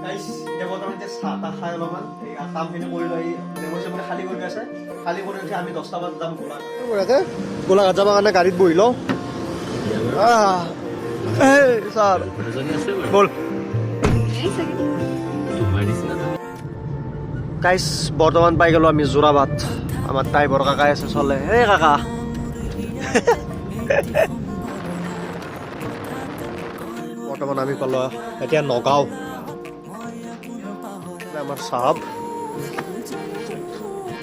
guys এতিয়া বৰ্তমান চাহ তাহ খাই অলপমান কামখিনি কৰি লৈ মেমৰি খালী কৰি আছে খালী কৰি উঠি আমি 10টা বজাত যাম গোলাঘাট যাবৰ কাৰণে গাড়ীত বহি লওঁ ছাৰ বল গাইস বৰ্তমান পাই গ'লো আমি যোৰাবাট আমাৰ ড্ৰাইভাৰ কাকাই আছে চলে হে কাকা বৰ্তমান আমি পালো এতিয়া নগাঁও আমাৰ চাহাব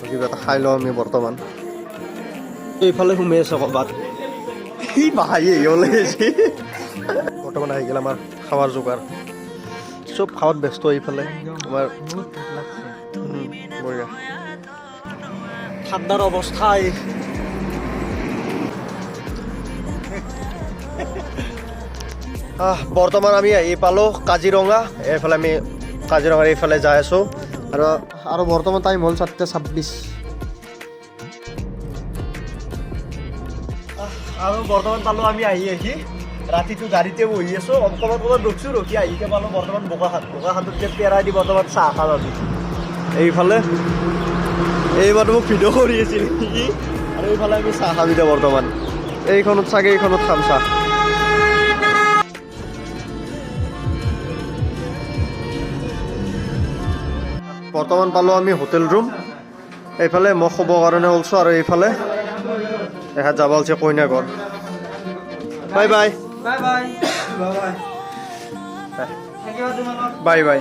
কিবা এটা খাই লওঁ আমি বৰ্তমান এইফালে সোমাই আছে ক'ৰবাত সি বাহাই ওলাইছে বৰ্তমান আহি গ'ল আমাৰ খাৱাৰ যোগাৰ চব খাৱাত ব্যস্ত এইফালে আমাৰ বঢ়িয়া ঠাণ্ডাৰ অৱস্থা বৰ্তমান আমি আহি পালোঁ কাজিৰঙা এইফালে আমি কাজিৰঙাৰ এইফালে যাই আছোঁ আৰু বৰ্তমান টাইম হ'ল 4:26 আৰু বৰ্তমান পালোঁ আমি আহি ৰাতিটো গাড়ীতে বহি আছোঁ অকণমান ৰখিছোঁ ৰখি আহিকে পালোঁ বৰ্তমান বোকাখাতত যে পেৰাই দি বৰ্তমান চাহ খাম আমি এইফালে এই মানুহ মোক ভিডিঅ' কৰি আছিল নেকি আৰু এইফালে আমি চাহ খাবি দে বৰ্তমান এইখনত চাগে এইখনত খাম চাহ বৰ্তমান পালোঁ আমি হোটেল ৰুম এইফালে মই শুব কাৰণে ওলছোঁ আৰু এইফালে এহাত যাব ওলছে কইনা ঘৰ bye bye bye bye bye bye